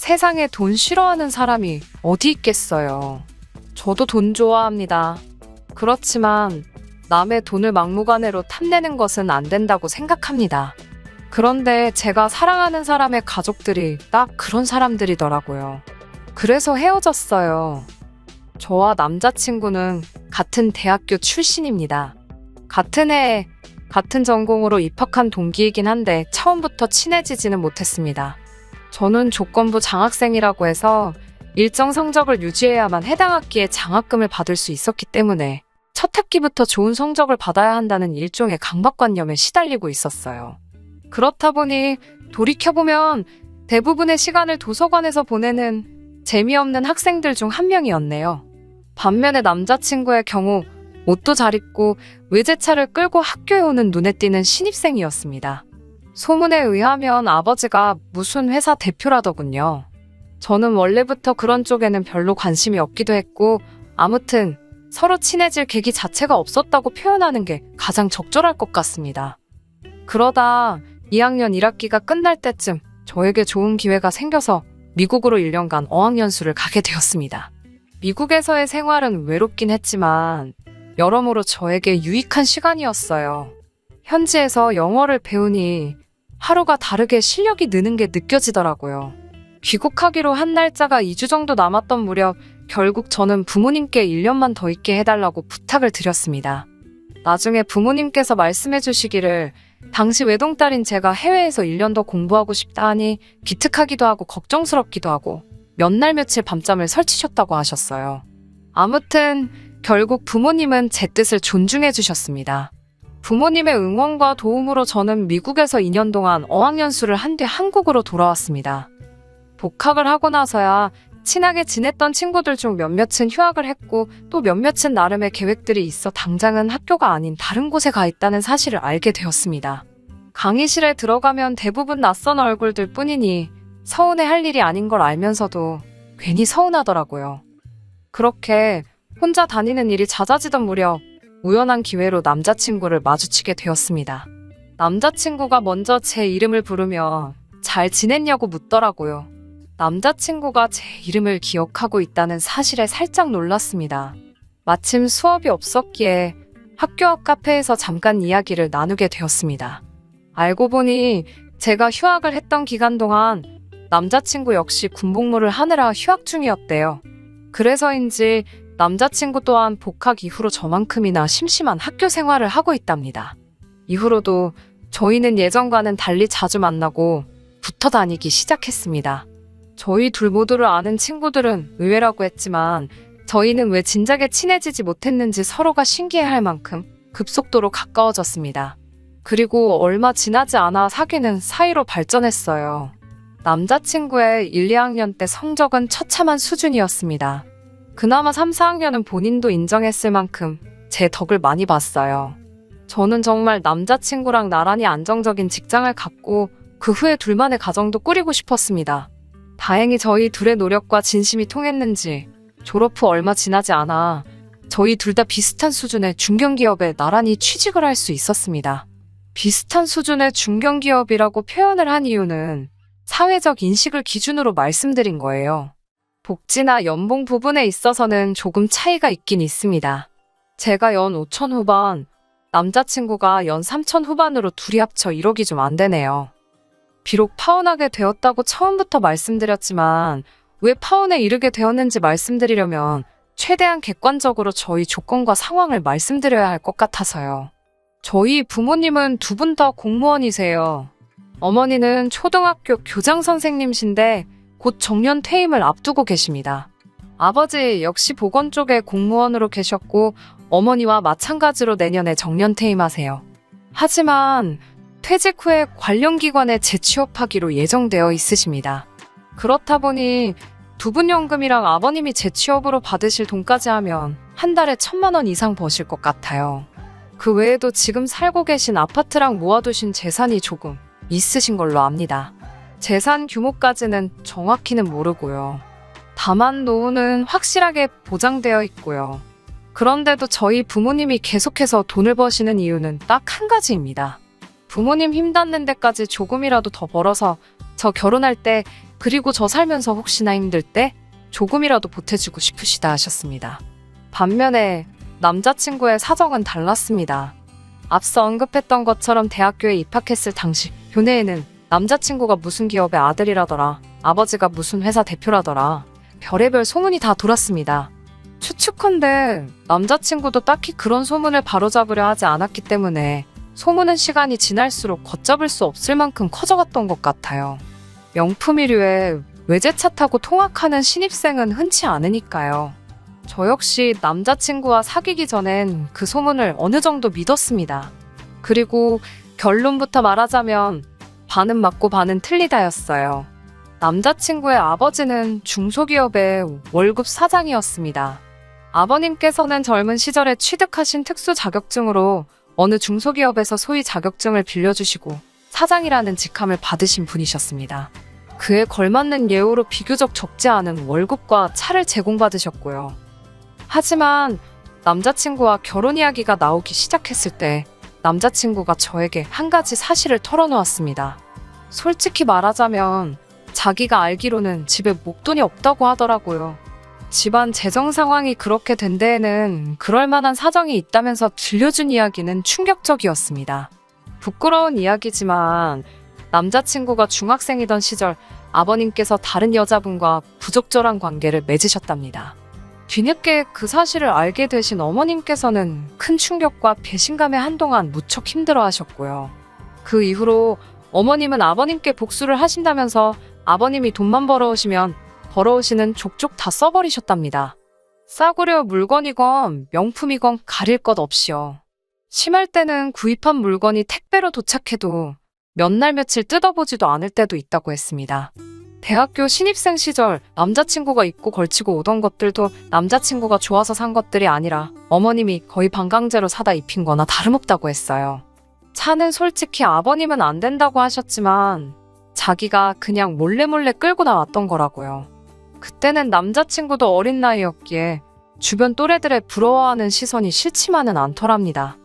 세상에 돈 싫어하는 사람이 어디 있겠어요. 저도 돈 좋아합니다. 그렇지만 남의 돈을 막무가내로 탐내는 것은 안 된다고 생각합니다. 그런데 제가 사랑하는 사람의 가족들이 딱 그런 사람들이더라고요. 그래서 헤어졌어요. 저와 남자친구는 같은 대학교 출신입니다. 같은 해에 같은 전공으로 입학한 동기이긴 한데 처음부터 친해지지는 못했습니다. 저는 조건부 장학생이라고 해서 일정 성적을 유지해야만 해당 학기에 장학금을 받을 수 있었기 때문에 첫 학기부터 좋은 성적을 받아야 한다는 일종의 강박관념에 시달리고 있었어요. 그렇다 보니 돌이켜보면 대부분의 시간을 도서관에서 보내는 재미없는 학생들 중 한 명이었네요. 반면에 남자친구의 경우 옷도 잘 입고 외제차를 끌고 학교에 오는 눈에 띄는 신입생이었습니다. 소문에 의하면 아버지가 무슨 회사 대표라더군요. 저는 원래부터 그런 쪽에는 별로 관심이 없기도 했고 아무튼 서로 친해질 계기 자체가 없었다고 표현하는 게 가장 적절할 것 같습니다. 그러다 2학년 1학기가 끝날 때쯤 저에게 좋은 기회가 생겨서 미국으로 1년간 어학연수를 가게 되었습니다. 미국에서의 생활은 외롭긴 했지만 여러모로 저에게 유익한 시간이었어요. 현지에서 영어를 배우니 하루가 다르게 실력이 느는 게 느껴지더라고요. 귀국하기로 한 날짜가 2주 정도 남았던 무렵 결국 저는 부모님께 1년만 더 있게 해달라고 부탁을 드렸습니다. 나중에 부모님께서 말씀해 주시기를 당시 외동딸인 제가 해외에서 1년 더 공부하고 싶다 하니 기특하기도 하고 걱정스럽기도 하고 몇 날 며칠 밤잠을 설치셨다고 하셨어요. 아무튼 결국 부모님은 제 뜻을 존중해 주셨습니다. 부모님의 응원과 도움으로 저는 미국에서 2년 동안 어학연수를 한 뒤 한국으로 돌아왔습니다. 복학을 하고 나서야 친하게 지냈던 친구들 중 몇몇은 휴학을 했고 또 몇몇은 나름의 계획들이 있어 당장은 학교가 아닌 다른 곳에 가 있다는 사실을 알게 되었습니다. 강의실에 들어가면 대부분 낯선 얼굴들 뿐이니 서운해할 일이 아닌 걸 알면서도 괜히 서운하더라고요. 그렇게 혼자 다니는 일이 잦아지던 무렵 우연한 기회로 남자친구를 마주치게 되었습니다. 남자친구가 먼저 제 이름을 부르며 잘 지냈냐고 묻더라고요. 남자친구가 제 이름을 기억하고 있다는 사실에 살짝 놀랐습니다. 마침 수업이 없었기에 학교 앞 카페에서 잠깐 이야기를 나누게 되었습니다. 알고 보니 제가 휴학을 했던 기간 동안 남자친구 역시 군복무를 하느라 휴학 중이었대요. 그래서인지 남자친구 또한 복학 이후로 저만큼이나 심심한 학교 생활을 하고 있답니다. 이후로도 저희는 예전과는 달리 자주 만나고 붙어 다니기 시작했습니다. 저희 둘 모두를 아는 친구들은 의외라고 했지만 저희는 왜 진작에 친해지지 못했는지 서로가 신기해할 만큼 급속도로 가까워졌습니다. 그리고 얼마 지나지 않아 사귀는 사이로 발전했어요. 남자친구의 1, 2학년 때 성적은 처참한 수준이었습니다. 그나마 3, 4학년은 본인도 인정했을 만큼 제 덕을 많이 봤어요. 저는 정말 남자친구랑 나란히 안정적인 직장을 갖고 그 후에 둘만의 가정도 꾸리고 싶었습니다. 다행히 저희 둘의 노력과 진심이 통했는지 졸업 후 얼마 지나지 않아 저희 둘 다 비슷한 수준의 중견기업에 나란히 취직을 할 수 있었습니다. 비슷한 수준의 중견기업이라고 표현을 한 이유는 사회적 인식을 기준으로 말씀드린 거예요. 복지나 연봉 부분에 있어서는 조금 차이가 있긴 있습니다. 제가 연 5천 후반, 남자친구가 연 3천 후반으로 둘이 합쳐 1억이 좀 안 되네요. 비록 파혼하게 되었다고 처음부터 말씀드렸지만 왜 파혼에 이르게 되었는지 말씀드리려면 최대한 객관적으로 저희 조건과 상황을 말씀드려야 할 것 같아서요. 저희 부모님은 두 분 다 공무원이세요. 어머니는 초등학교 교장 선생님이신데 곧 정년 퇴임을 앞두고 계십니다. 아버지 역시 보건 쪽에 공무원으로 계셨고 어머니와 마찬가지로 내년에 정년 퇴임하세요. 하지만 퇴직 후에 관련 기관에 재취업하기로 예정되어 있으십니다. 그렇다 보니 두 분 연금이랑 아버님이 재취업으로 받으실 돈까지 하면 한 달에 1,000만 원 이상 버실 것 같아요. 그 외에도 지금 살고 계신 아파트랑 모아두신 재산이 조금 있으신 걸로 압니다. 재산 규모까지는 정확히는 모르고요. 다만 노후는 확실하게 보장되어 있고요. 그런데도 저희 부모님이 계속해서 돈을 버시는 이유는 딱 한 가지입니다. 부모님 힘 닿는 데까지 조금이라도 더 벌어서 저 결혼할 때 그리고 저 살면서 혹시나 힘들 때 조금이라도 보태주고 싶으시다 하셨습니다. 반면에 남자친구의 사정은 달랐습니다. 앞서 언급했던 것처럼 대학교에 입학했을 당시 교내에는 남자친구가 무슨 기업의 아들이라더라, 아버지가 무슨 회사 대표라더라, 별의별 소문이 다 돌았습니다. 추측컨대 남자친구도 딱히 그런 소문을 바로잡으려 하지 않았기 때문에 소문은 시간이 지날수록 걷잡을 수 없을 만큼 커져갔던 것 같아요. 명품이류에 외제차 타고 통학하는 신입생은 흔치 않으니까요. 저 역시 남자친구와 사귀기 전엔 그 소문을 어느 정도 믿었습니다. 그리고 결론부터 말하자면 반은 맞고 반은 틀리다였어요. 남자친구의 아버지는 중소기업의 월급 사장이었습니다. 아버님께서는 젊은 시절에 취득하신 특수 자격증으로 어느 중소기업에서 소위 자격증을 빌려주시고 사장이라는 직함을 받으신 분이셨습니다. 그에 걸맞는 예우로 비교적 적지 않은 월급과 차를 제공받으셨고요. 하지만 남자친구와 결혼 이야기가 나오기 시작했을 때 남자친구가 저에게 한 가지 사실을 털어놓았습니다. 솔직히 말하자면 자기가 알기로는 집에 목돈이 없다고 하더라고요. 집안 재정 상황이 그렇게 된 데에는 그럴 만한 사정이 있다면서 들려준 이야기는 충격적이었습니다. 부끄러운 이야기지만 남자친구가 중학생이던 시절 아버님께서 다른 여자분과 부적절한 관계를 맺으셨답니다. 뒤늦게 그 사실을 알게 되신 어머님께서는 큰 충격과 배신감에 한동안 무척 힘들어하셨고요. 그 이후로 어머님은 아버님께 복수를 하신다면서 아버님이 돈만 벌어오시면 벌어오시는 족족 다 써버리셨답니다. 싸구려 물건이건 명품이건 가릴 것 없이요. 심할 때는 구입한 물건이 택배로 도착해도 몇 날 며칠 뜯어보지도 않을 때도 있다고 했습니다. 대학교 신입생 시절 남자친구가 입고 걸치고 오던 것들도 남자친구가 좋아서 산 것들이 아니라 어머님이 거의 반강제로 사다 입힌 거나 다름없다고 했어요. 차는 솔직히 아버님은 안 된다고 하셨지만 자기가 그냥 몰래 끌고 나왔던 거라고요. 그때는 남자친구도 어린 나이였기에 주변 또래들의 부러워하는 시선이 싫지만은 않더랍니다.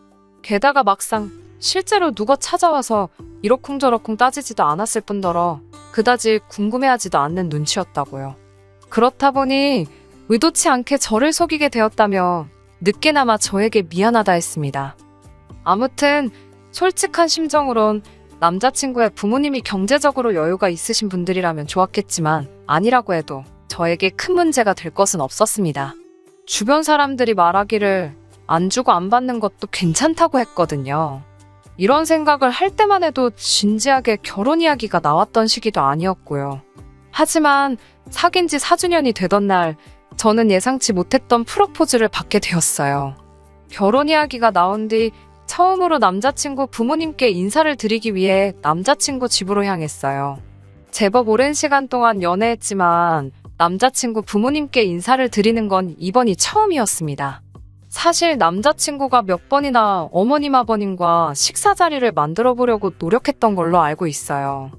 게다가 막상 실제로 누가 찾아와서 이러쿵저러쿵 따지지도 않았을 뿐더러 그다지 궁금해하지도 않는 눈치였다고요. 그렇다 보니 의도치 않게 저를 속이게 되었다며 늦게나마 저에게 미안하다 했습니다. 아무튼 솔직한 심정으론 남자친구의 부모님이 경제적으로 여유가 있으신 분들이라면 좋았겠지만 아니라고 해도 저에게 큰 문제가 될 것은 없었습니다. 주변 사람들이 말하기를 안 주고 안 받는 것도 괜찮다고 했거든요. 이런 생각을 할 때만 해도 진지하게 결혼 이야기가 나왔던 시기도 아니었고요. 하지만 사귄 지 4주년이 되던 날 저는 예상치 못했던 프로포즈를 받게 되었어요. 결혼 이야기가 나온 뒤 처음으로 남자친구 부모님께 인사를 드리기 위해 남자친구 집으로 향했어요. 제법 오랜 시간 동안 연애했지만 남자친구 부모님께 인사를 드리는 건 이번이 처음이었습니다. 사실 남자친구가 몇 번이나 어머님 아버님과 식사 자리를 만들어 보려고 노력했던 걸로 알고 있어요.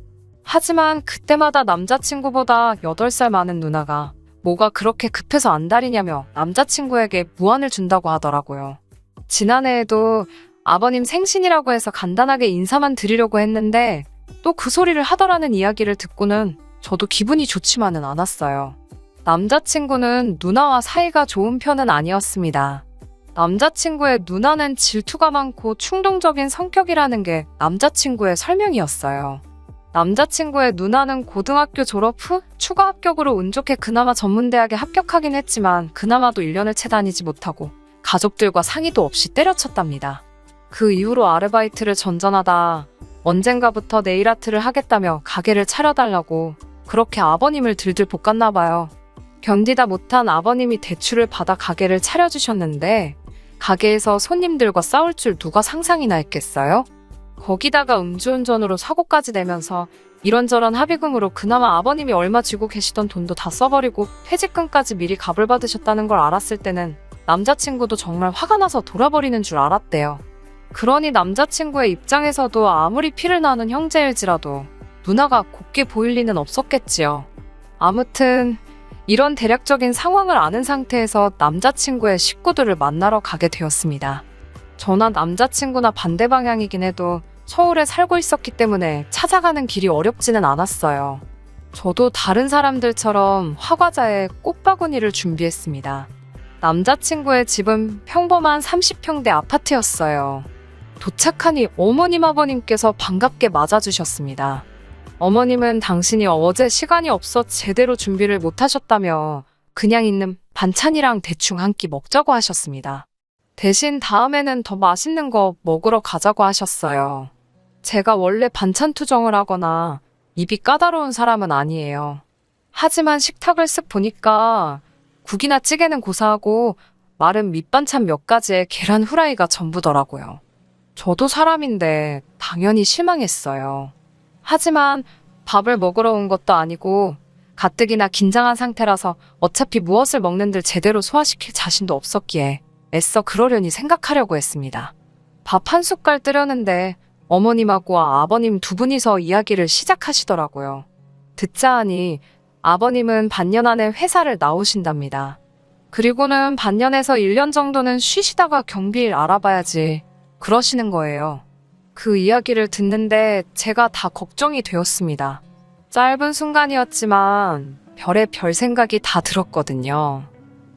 하지만 그때마다 남자친구보다 8살 많은 누나가 뭐가 그렇게 급해서 안달이냐며 남자친구에게 무안을 준다고 하더라고요. 지난해에도 아버님 생신이라고 해서 간단하게 인사만 드리려고 했는데 또 그 소리를 하더라는 이야기를 듣고는 저도 기분이 좋지만은 않았어요. 남자친구는 누나와 사이가 좋은 편은 아니었습니다. 남자친구의 누나는 질투가 많고 충동적인 성격이라는 게 남자친구의 설명이었어요. 남자친구의 누나는 고등학교 졸업 후 추가 합격으로 운 좋게 그나마 전문대학에 합격하긴 했지만 그나마도 1년을 채 다니지 못하고 가족들과 상의도 없이 때려쳤답니다. 그 이후로 아르바이트를 전전하다 언젠가부터 네일아트를 하겠다며 가게를 차려달라고 그렇게 아버님을 들들 볶았나 봐요. 견디다 못한 아버님이 대출을 받아 가게를 차려주셨는데 가게에서 손님들과 싸울 줄 누가 상상이나 했겠어요? 거기다가 음주운전으로 사고까지 내면서 이런저런 합의금으로 그나마 아버님이 얼마 쥐고 계시던 돈도 다 써버리고 퇴직금까지 미리 갑을받으셨다는 걸 알았을 때는 남자친구도 정말 화가 나서 돌아버리는 줄 알았대요. 그러니 남자친구의 입장에서도 아무리 피를 나는 형제일지라도 누나가 곱게 보일 리는 없었겠지요. 아무튼 이런 대략적인 상황을 아는 상태에서 남자친구의 식구들을 만나러 가게 되었습니다. 저나 남자친구나 반대 방향이긴 해도 서울에 살고 있었기 때문에 찾아가는 길이 어렵지는 않았어요. 저도 다른 사람들처럼 화과자에 꽃바구니를 준비했습니다. 남자친구의 집은 평범한 30평대 아파트였어요. 도착하니 어머님 아버님께서 반갑게 맞아주셨습니다. 어머님은 당신이 어제 시간이 없어 제대로 준비를 못하셨다며 그냥 있는 반찬이랑 대충 한 끼 먹자고 하셨습니다. 대신 다음에는 더 맛있는 거 먹으러 가자고 하셨어요. 제가 원래 반찬 투정을 하거나 입이 까다로운 사람은 아니에요. 하지만 식탁을 쓱 보니까 국이나 찌개는 고사하고 마른 밑반찬 몇 가지에 계란 후라이가 전부더라고요. 저도 사람인데 당연히 실망했어요. 하지만 밥을 먹으러 온 것도 아니고 가뜩이나 긴장한 상태라서 어차피 무엇을 먹는들 제대로 소화시킬 자신도 없었기에 애써 그러려니 생각하려고 했습니다. 밥 한 숟갈 뜨려는데 어머님하고 아버님 두 분이서 이야기를 시작하시더라고요. 듣자 하니 아버님은 반년 안에 회사를 나오신답니다. 그리고는 반년에서 1년 정도는 쉬시다가 경비일 알아봐야지 그러시는 거예요. 그 이야기를 듣는데 제가 다 걱정이 되었습니다. 짧은 순간이었지만 별의 별 생각이 다 들었거든요.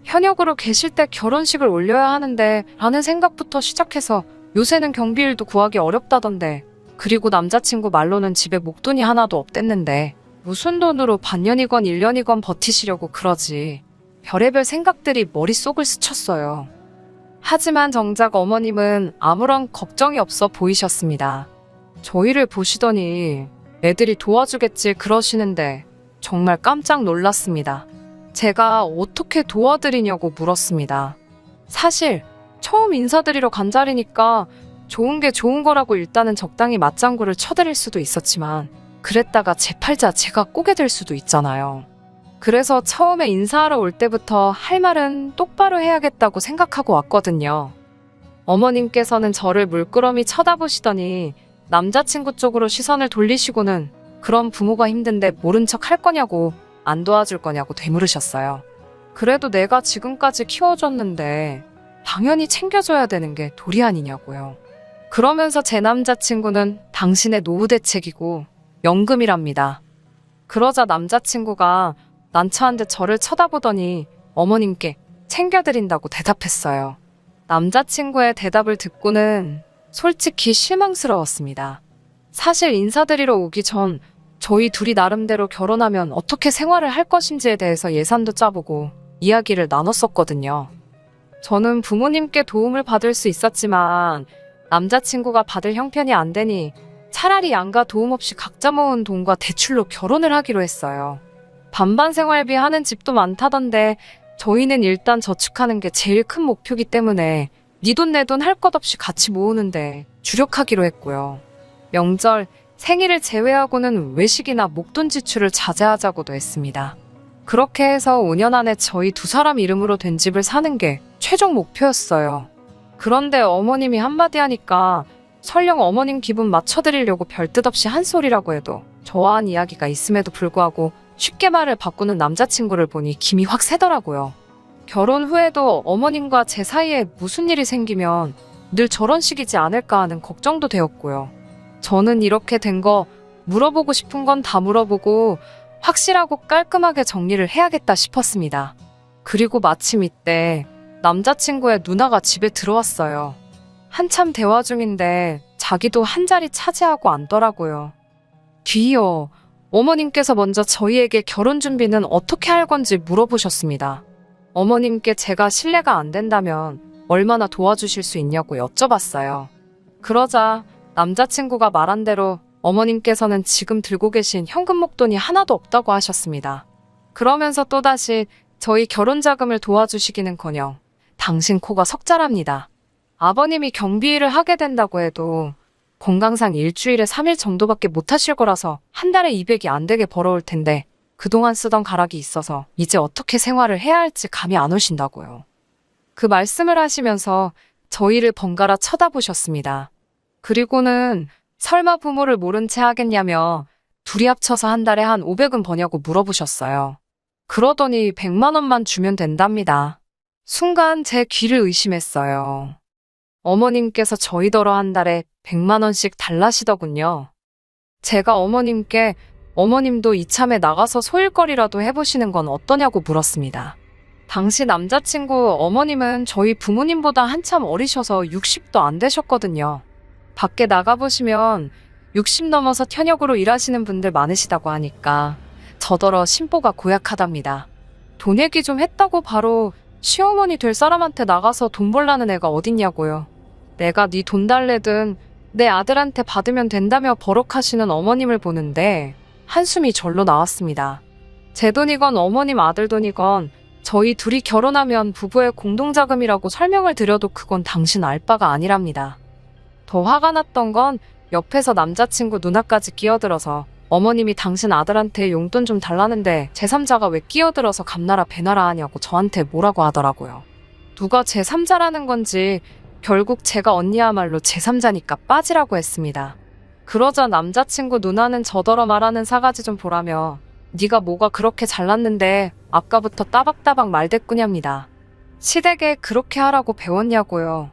현역으로 계실 때 결혼식을 올려야 하는데 라는 생각부터 시작해서 요새는 경비일도 구하기 어렵다던데, 그리고 남자친구 말로는 집에 목돈이 하나도 없댔는데 무슨 돈으로 반년이건 1년이건 버티시려고 그러지. 별의별 생각들이 머릿속을 스쳤어요. 하지만 정작 어머님은 아무런 걱정이 없어 보이셨습니다. 저희를 보시더니 애들이 도와주겠지 그러시는데 정말 깜짝 놀랐습니다. 제가 어떻게 도와드리냐고 물었습니다. 사실 처음 인사드리러 간 자리니까 좋은 게 좋은 거라고 일단은 적당히 맞장구를 쳐드릴 수도 있었지만 그랬다가 제 팔자 제가 꼬게 될 수도 있잖아요. 그래서 처음에 인사하러 올 때부터 할 말은 똑바로 해야겠다고 생각하고 왔거든요. 어머님께서는 저를 물끄러미 쳐다보시더니 남자친구 쪽으로 시선을 돌리시고는 그럼 부모가 힘든데 모른 척 할 거냐고 안 도와줄 거냐고 되물으셨어요. 그래도 내가 지금까지 키워줬는데 당연히 챙겨줘야 되는 게 도리 아니냐고요. 그러면서 제 남자친구는 당신의 노후 대책이고 연금이랍니다. 그러자 남자친구가 난처한 듯 저를 쳐다보더니 어머님께 챙겨드린다고 대답했어요. 남자친구의 대답을 듣고는 솔직히 실망스러웠습니다. 사실 인사드리러 오기 전 저희 둘이 나름대로 결혼하면 어떻게 생활을 할 것인지에 대해서 예산도 짜보고 이야기를 나눴었거든요. 저는 부모님께 도움을 받을 수 있었지만 남자친구가 받을 형편이 안 되니 차라리 양가 도움 없이 각자 모은 돈과 대출로 결혼을 하기로 했어요. 반반 생활비 하는 집도 많다던데 저희는 일단 저축하는 게 제일 큰 목표기 때문에 네 돈 내 돈 할 것 없이 같이 모으는데 주력하기로 했고요. 명절, 생일을 제외하고는 외식이나 목돈 지출을 자제하자고도 했습니다. 그렇게 해서 5년 안에 저희 두 사람 이름으로 된 집을 사는 게 최종 목표였어요. 그런데 어머님이 한마디 하니까 설령 어머님 기분 맞춰드리려고 별뜻 없이 한 소리라고 해도 저와 한 이야기가 있음에도 불구하고 쉽게 말을 바꾸는 남자친구를 보니 김이 확 새더라고요. 결혼 후에도 어머님과 제 사이에 무슨 일이 생기면 늘 저런 식이지 않을까 하는 걱정도 되었고요. 저는 이렇게 된 거 물어보고 싶은 건 다 물어보고 확실하고 깔끔하게 정리를 해야겠다 싶었습니다. 그리고 마침 이때 남자친구의 누나가 집에 들어왔어요. 한참 대화 중인데 자기도 한 자리 차지하고 앉더라고요. 뒤이어 어머님께서 먼저 저희에게 결혼 준비는 어떻게 할 건지 물어보셨습니다. 어머님께 제가 신뢰가 안 된다면 얼마나 도와주실 수 있냐고 여쭤봤어요. 그러자 남자친구가 말한 대로 어머님께서는 지금 들고 계신 현금 목돈이 하나도 없다고 하셨습니다. 그러면서 또다시 저희 결혼 자금을 도와주시기는커녕 당신 코가 석자랍니다. 아버님이 경비일을 하게 된다고 해도 건강상 일주일에 3일 정도밖에 못 하실 거라서 한 달에 200이 안 되게 벌어올 텐데 그동안 쓰던 가락이 있어서 이제 어떻게 생활을 해야 할지 감이 안 오신다고요. 그 말씀을 하시면서 저희를 번갈아 쳐다보셨습니다. 그리고는 설마 부모를 모른 채 하겠냐며 둘이 합쳐서 한 달에 한 500은 버냐고 물어보셨어요. 그러더니 100만 원만 주면 된답니다. 순간 제 귀를 의심했어요. 어머님께서 저희더러 한 달에 100만 원씩 달라시더군요. 제가 어머님께 어머님도 이참에 나가서 소일거리라도 해보시는 건 어떠냐고 물었습니다. 당시 남자친구 어머님은 저희 부모님보다 한참 어리셔서 60도 안 되셨거든요. 밖에 나가보시면 60 넘어서 현역으로 일하시는 분들 많으시다고 하니까 저더러 심보가 고약하답니다. 돈 얘기 좀 했다고 바로 시어머니 될 사람한테 나가서 돈 벌라는 애가 어딨냐고요. 내가 네 돈 달래든 내 아들한테 받으면 된다며 버럭하시는 어머님을 보는데 한숨이 절로 나왔습니다. 제 돈이건 어머님 아들 돈이건 저희 둘이 결혼하면 부부의 공동자금이라고 설명을 드려도 그건 당신 알 바가 아니랍니다. 더 화가 났던 건 옆에서 남자친구 누나까지 끼어들어서 어머님이 당신 아들한테 용돈 좀 달라는데 제3자가 왜 끼어들어서 감나라 배나라 하냐고 저한테 뭐라고 하더라고요. 누가 제3자라는 건지 결국 제가 언니야말로 제3자니까 빠지라고 했습니다. 그러자 남자친구 누나는 저더러 말하는 사가지 좀 보라며 네가 뭐가 그렇게 잘났는데 아까부터 따박따박 말대꾸냐입니다. 시댁에 그렇게 하라고 배웠냐고요.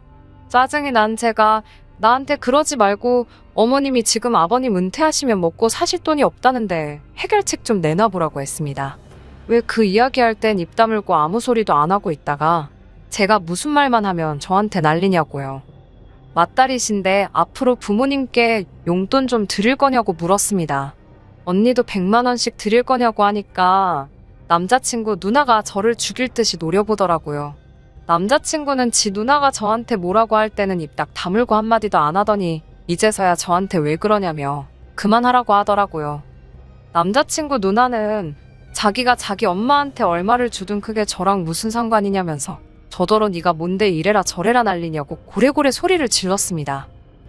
짜증이 난 제가 나한테 그러지 말고 어머님이 지금 아버님 은퇴하시면 먹고 사실 돈이 없다는데 해결책 좀 내놔보라고 했습니다. 왜 그 이야기할 땐 입 다물고 아무 소리도 안 하고 있다가 제가 무슨 말만 하면 저한테 난리냐고요. 맏딸이신데 앞으로 부모님께 용돈 좀 드릴 거냐고 물었습니다. 언니도 100만 원씩 드릴 거냐고 하니까 남자친구 누나가 저를 죽일 듯이 노려보더라고요. 남자친구는 지 누나가 저한테 뭐라고 할 때는 입 딱 다물고 한마디도 안 하더니 이제서야 저한테 왜 그러냐며 그만하라고 하더라고요. 남자친구 누나는 자기가 자기 엄마한테 얼마를 주든 그게 저랑 무슨 상관이냐면서 저더러 네가 뭔데 이래라 저래라 난리냐고 고래고래 소리를 질렀습니다.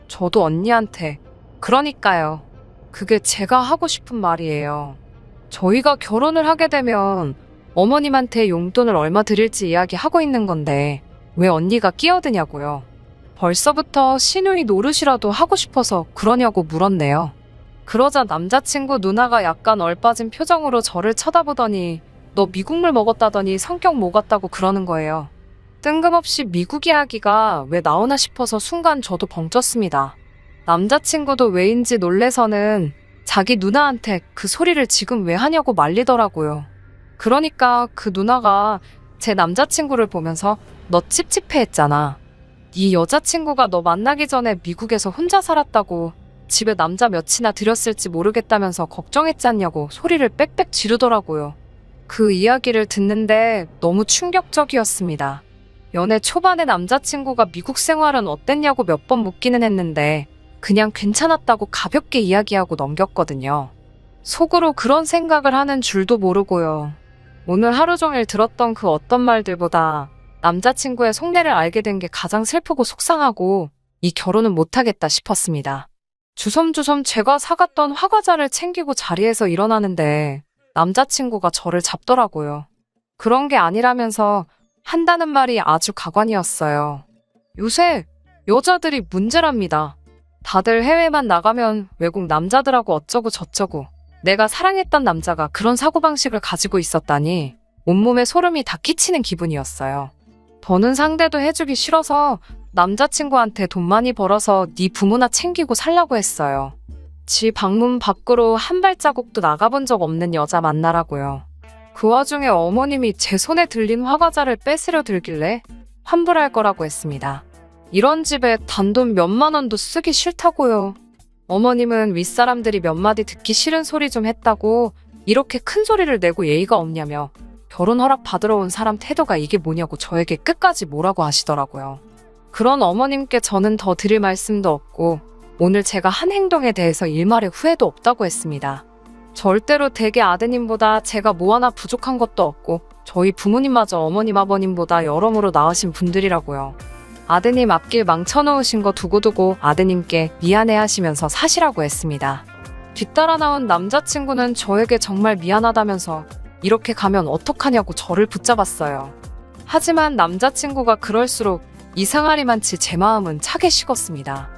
저도 언니한테 그러니까요. 그게 제가 하고 싶은 말이에요. 저희가 결혼을 하게 되면 어머님한테 용돈을 얼마 드릴지 이야기하고 있는 건데 왜 언니가 끼어드냐고요. 벌써부터 시누이 노릇이라도 하고 싶어서 그러냐고 물었네요. 그러자 남자친구 누나가 약간 얼빠진 표정으로 저를 쳐다보더니 너 미국물 먹었다더니 성격 뭐 같다고 그러는 거예요. 뜬금없이 미국 이야기가 왜 나오나 싶어서 순간 저도 벙쪘습니다. 남자친구도 왜인지 놀래서는 자기 누나한테 그 소리를 지금 왜 하냐고 말리더라고요. 그러니까 그 누나가 제 남자친구를 보면서 너 찝찝해 했잖아. 네 여자친구가 너 만나기 전에 미국에서 혼자 살았다고 집에 남자 몇이나 들였을지 모르겠다면서 걱정했지 않냐고 소리를 빽빽 지르더라고요. 그 이야기를 듣는데 너무 충격적이었습니다. 연애 초반에 남자친구가 미국 생활은 어땠냐고 몇 번 묻기는 했는데 그냥 괜찮았다고 가볍게 이야기하고 넘겼거든요. 속으로 그런 생각을 하는 줄도 모르고요. 오늘 하루 종일 들었던 그 어떤 말들보다 남자친구의 속내를 알게 된 게 가장 슬프고 속상하고 이 결혼은 못하겠다 싶었습니다. 주섬주섬 제가 사갔던 화과자를 챙기고 자리에서 일어나는데 남자친구가 저를 잡더라고요. 그런 게 아니라면서 한다는 말이 아주 가관이었어요. 요새 여자들이 문제랍니다. 다들 해외만 나가면 외국 남자들하고 어쩌고 저쩌고 내가 사랑했던 남자가 그런 사고방식을 가지고 있었다니 온몸에 소름이 다 끼치는 기분이었어요. 더는 상대도 해주기 싫어서 남자친구한테 돈 많이 벌어서 네 부모나 챙기고 살려고 했어요. 지 방문 밖으로 한 발자국도 나가본 적 없는 여자 만나라고요. 그 와중에 어머님이 제 손에 들린 화과자를 뺏으려 들길래 환불할 거라고 했습니다. 이런 집에 단돈 몇만 원도 쓰기 싫다고요. 어머님은 윗사람들이 몇 마디 듣기 싫은 소리 좀 했다고 이렇게 큰 소리를 내고 예의가 없냐며 결혼 허락 받으러 온 사람 태도가 이게 뭐냐고 저에게 끝까지 뭐라고 하시더라고요. 그런 어머님께 저는 더 드릴 말씀도 없고 오늘 제가 한 행동에 대해서 일말의 후회도 없다고 했습니다. 절대로 대개 아드님보다 제가 뭐 하나 부족한 것도 없고 저희 부모님마저 어머님 아버님보다 여러모로 나으신 분들이라고요. 아드님 앞길 망쳐놓으신 거 두고두고 아드님께 미안해하시면서 사시라고 했습니다. 뒤따라 나온 남자친구는 저에게 정말 미안하다면서 이렇게 가면 어떡하냐고 저를 붙잡았어요. 하지만 남자친구가 그럴수록 이상하리만치 제 마음은 차게 식었습니다.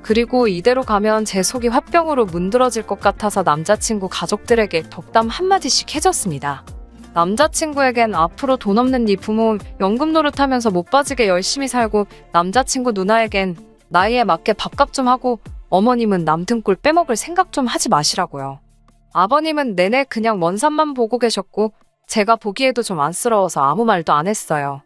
그리고 이대로 가면 제 속이 화병으로 문드러질 것 같아서 남자친구 가족들에게 덕담 한마디씩 해줬습니다. 남자친구에겐 앞으로 돈 없는 네 부모 연금 노릇하면서 못 빠지게 열심히 살고 남자친구 누나에겐 나이에 맞게 밥값 좀 하고 어머님은 남 등골 빼먹을 생각 좀 하지 마시라고요. 아버님은 내내 그냥 먼 산만 보고 계셨고 제가 보기에도 좀 안쓰러워서 아무 말도 안 했어요.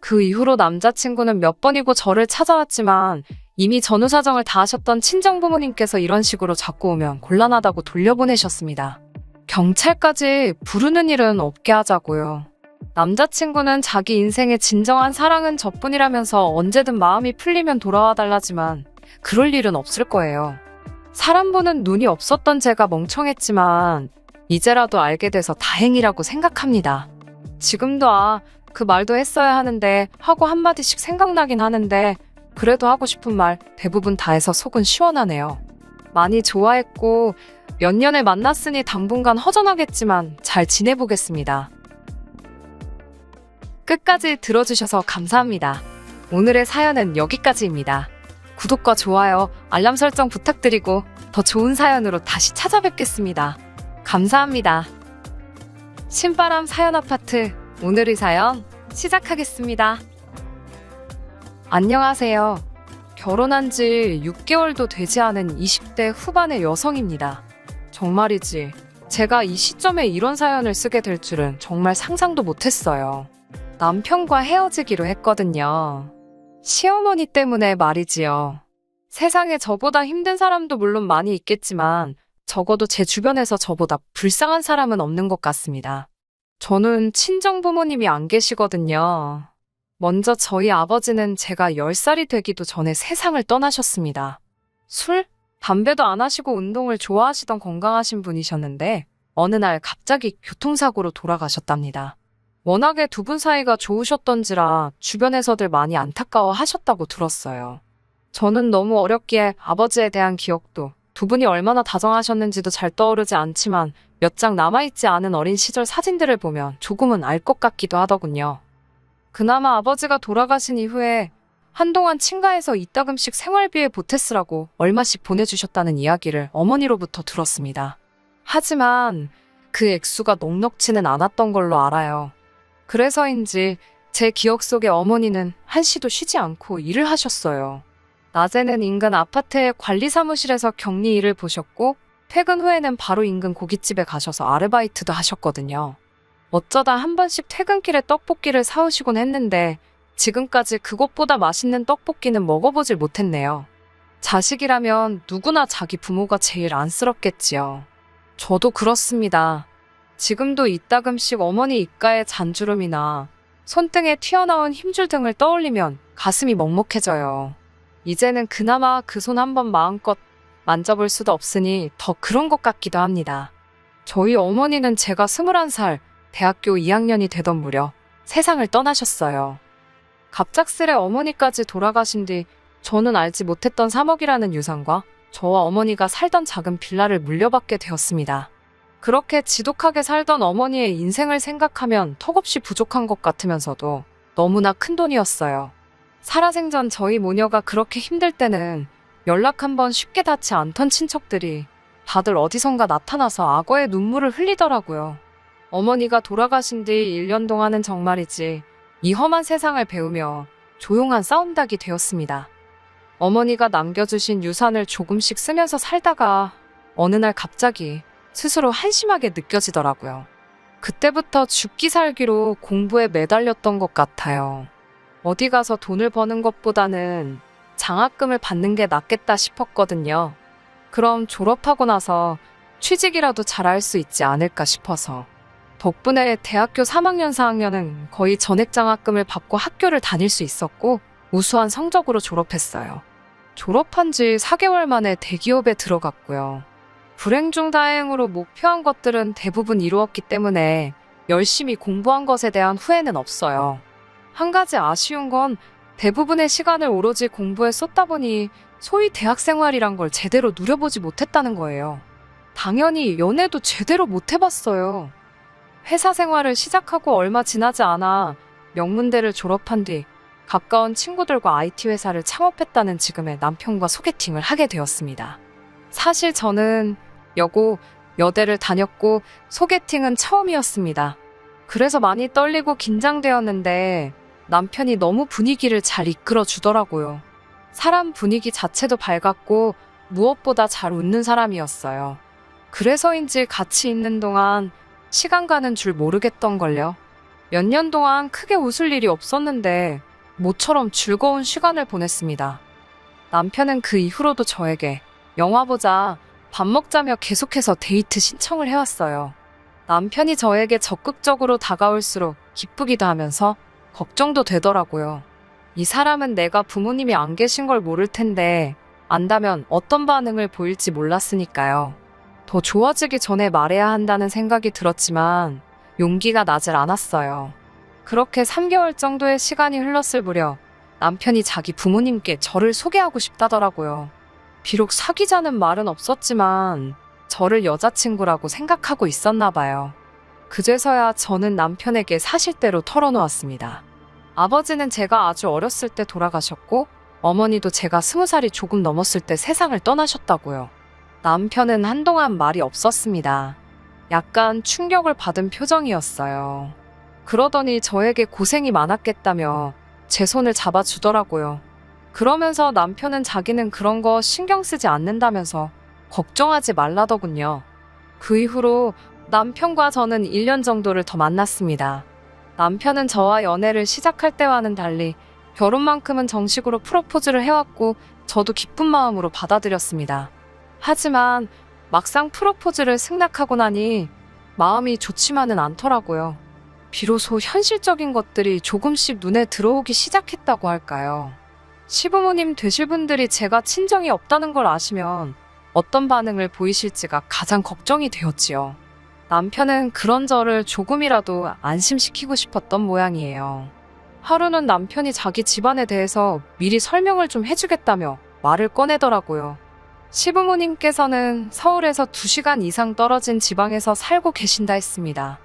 그 이후로 남자친구는 몇 번이고 저를 찾아왔지만 이미 전후 사정을 다 하셨던 친정부모님께서 이런 식으로 자꾸 오면 곤란하다고 돌려보내셨습니다. 경찰까지 부르는 일은 없게 하자고요. 남자친구는 자기 인생의 진정한 사랑은 저뿐이라면서 언제든 마음이 풀리면 돌아와 달라지만 그럴 일은 없을 거예요. 사람 보는 눈이 없었던 제가 멍청했지만 이제라도 알게 돼서 다행이라고 생각합니다. 지금도 그 말도 했어야 하는데 하고 한마디씩 생각나긴 하는데 그래도 하고 싶은 말 대부분 다 해서 속은 시원하네요. 많이 좋아했고 몇 년을 만났으니 당분간 허전하겠지만 잘 지내보겠습니다. 끝까지 들어주셔서 감사합니다. 오늘의 사연은 여기까지입니다. 구독과 좋아요, 알람 설정 부탁드리고 더 좋은 사연으로 다시 찾아뵙겠습니다. 감사합니다. 신바람 사연 아파트 오늘의 사연 시작하겠습니다. 안녕하세요. 결혼한 지 6개월도 되지 않은 20대 후반의 여성입니다. 정말이지 제가 이 시점에 이런 사연을 쓰게 될 줄은 정말 상상도 못했어요. 남편과 헤어지기로 했거든요. 시어머니 때문에 말이지요. 세상에 저보다 힘든 사람도 물론 많이 있겠지만 적어도 제 주변에서 저보다 불쌍한 사람은 없는 것 같습니다. 저는 친정부모님이 안 계시거든요. 먼저 저희 아버지는 제가 10살이 되기도 전에 세상을 떠나셨습니다. 술, 담배도 안 하시고 운동을 좋아하시던 건강하신 분이셨는데 어느 날 갑자기 교통사고로 돌아가셨답니다. 워낙에 두 분 사이가 좋으셨던지라 주변에서들 많이 안타까워 하셨다고 들었어요. 저는 너무 어렸기에 아버지에 대한 기억도 두 분이 얼마나 다정하셨는지도 잘 떠오르지 않지만 몇 장 남아있지 않은 어린 시절 사진들을 보면 조금은 알 것 같기도 하더군요. 그나마 아버지가 돌아가신 이후에 한동안 친가에서 이따금씩 생활비에 보태 쓰라고 얼마씩 보내주셨다는 이야기를 어머니로부터 들었습니다. 하지만 그 액수가 넉넉지는 않았던 걸로 알아요. 그래서인지 제 기억 속에 어머니는 한시도 쉬지 않고 일을 하셨어요. 낮에는 인근 아파트의 관리사무실에서 격리 일을 보셨고 퇴근 후에는 바로 인근 고깃집에 가셔서 아르바이트도 하셨거든요. 어쩌다 한 번씩 퇴근길에 떡볶이를 사오시곤 했는데 지금까지 그것보다 맛있는 떡볶이는 먹어보질 못했네요. 자식이라면 누구나 자기 부모가 제일 안쓰럽겠지요. 저도 그렇습니다. 지금도 이따금씩 어머니 입가의 잔주름이나 손등에 튀어나온 힘줄 등을 떠올리면 가슴이 먹먹해져요. 이제는 그나마 그 손 한번 마음껏 만져볼 수도 없으니 더 그런 것 같기도 합니다. 저희 어머니는 제가 21살, 대학교 2학년이 되던 무렵 세상을 떠나셨어요. 갑작스레 어머니까지 돌아가신 뒤 저는 알지 못했던 3억이라는 유산과 저와 어머니가 살던 작은 빌라를 물려받게 되었습니다. 그렇게 지독하게 살던 어머니의 인생을 생각하면 턱없이 부족한 것 같으면서도 너무나 큰 돈이었어요. 살아생전 저희 모녀가 그렇게 힘들 때는 연락 한번 쉽게 닿지 않던 친척들이 다들 어디선가 나타나서 악어의 눈물을 흘리더라고요. 어머니가 돌아가신 뒤 1년 동안은 정말이지 이 험한 세상을 배우며 조용한 싸움닭이 되었습니다. 어머니가 남겨주신 유산을 조금씩 쓰면서 살다가 어느 날 갑자기 스스로 한심하게 느껴지더라고요. 그때부터 죽기 살기로 공부에 매달렸던 것 같아요. 어디 가서 돈을 버는 것보다는 장학금을 받는 게 낫겠다 싶었거든요. 그럼 졸업하고 나서 취직이라도 잘할 수 있지 않을까 싶어서. 덕분에 대학교 3학년, 4학년은 거의 전액 장학금을 받고 학교를 다닐 수 있었고 우수한 성적으로 졸업했어요. 졸업한 지 4개월 만에 대기업에 들어갔고요. 불행 중 다행으로 목표한 것들은 대부분 이루었기 때문에 열심히 공부한 것에 대한 후회는 없어요. 한 가지 아쉬운 건 대부분의 시간을 오로지 공부에 쏟다 보니 소위 대학 생활이란 걸 제대로 누려보지 못했다는 거예요. 당연히 연애도 제대로 못 해봤어요. 회사 생활을 시작하고 얼마 지나지 않아 명문대를 졸업한 뒤 가까운 친구들과 IT 회사를 창업했다는 지금의 남편과 소개팅을 하게 되었습니다. 사실 저는 여고, 여대를 다녔고 소개팅은 처음이었습니다. 그래서 많이 떨리고 긴장되었는데 남편이 너무 분위기를 잘 이끌어 주더라고요. 사람 분위기 자체도 밝았고 무엇보다 잘 웃는 사람이었어요. 그래서인지 같이 있는 동안 시간 가는 줄 모르겠던걸요. 몇 년 동안 크게 웃을 일이 없었는데 모처럼 즐거운 시간을 보냈습니다. 남편은 그 이후로도 저에게 영화 보자, 밥 먹자며 계속해서 데이트 신청을 해왔어요. 남편이 저에게 적극적으로 다가올수록 기쁘기도 하면서 걱정도 되더라고요. 이 사람은 내가 부모님이 안 계신 걸 모를 텐데 안다면 어떤 반응을 보일지 몰랐으니까요. 더 좋아지기 전에 말해야 한다는 생각이 들었지만 용기가 나질 않았어요. 그렇게 3개월 정도의 시간이 흘렀을 무렵 남편이 자기 부모님께 저를 소개하고 싶다더라고요. 비록 사귀자는 말은 없었지만 저를 여자친구라고 생각하고 있었나 봐요. 그제서야 저는 남편에게 사실대로 털어놓았습니다. 아버지는 제가 아주 어렸을 때 돌아가셨고 어머니도 제가 20살이 조금 넘었을 때 세상을 떠나셨다고요. 남편은 한동안 말이 없었습니다. 약간 충격을 받은 표정이었어요. 그러더니 저에게 고생이 많았겠다며 제 손을 잡아주더라고요. 그러면서 남편은 자기는 그런 거 신경 쓰지 않는다면서 걱정하지 말라더군요. 그 이후로 남편과 저는 1년 정도를 더 만났습니다. 남편은 저와 연애를 시작할 때와는 달리 결혼만큼은 정식으로 프로포즈를 해왔고 저도 기쁜 마음으로 받아들였습니다. 하지만 막상 프로포즈를 승낙하고 나니 마음이 좋지만은 않더라고요. 비로소 현실적인 것들이 조금씩 눈에 들어오기 시작했다고 할까요? 시부모님 되실 분들이 제가 친정이 없다는 걸 아시면 어떤 반응을 보이실지가 가장 걱정이 되었지요. 남편은 그런 저를 조금이라도 안심시키고 싶었던 모양이에요. 하루는 남편이 자기 집안에 대해서 미리 설명을 좀 해주겠다며 말을 꺼내더라고요. 시부모님께서는 서울에서 2시간 이상 떨어진 지방에서 살고 계신다 했습니다.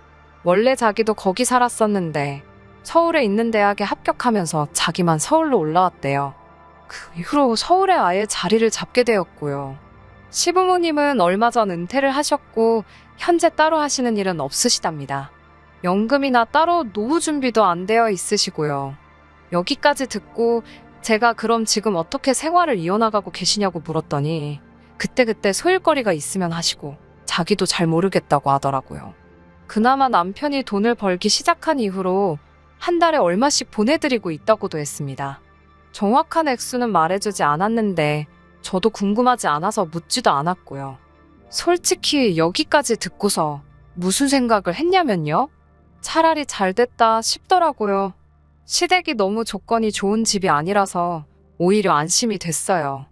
원래 자기도 거기 살았었는데 서울에 있는 대학에 합격하면서 자기만 서울로 올라왔대요. 그 이후로 서울에 아예 자리를 잡게 되었고요. 시부모님은 얼마 전 은퇴를 하셨고 현재 따로 하시는 일은 없으시답니다. 연금이나 따로 노후 준비도 안 되어 있으시고요. 여기까지 듣고 제가 그럼 지금 어떻게 생활을 이어나가고 계시냐고 물었더니 그때그때 소일거리가 있으면 하시고 자기도 잘 모르겠다고 하더라고요. 그나마 남편이 돈을 벌기 시작한 이후로 한 달에 얼마씩 보내드리고 있다고도 했습니다. 정확한 액수는 말해주지 않았는데 저도 궁금하지 않아서 묻지도 않았고요. 솔직히 여기까지 듣고서 무슨 생각을 했냐면요. 차라리 잘 됐다 싶더라고요. 시댁이 너무 조건이 좋은 집이 아니라서 오히려 안심이 됐어요.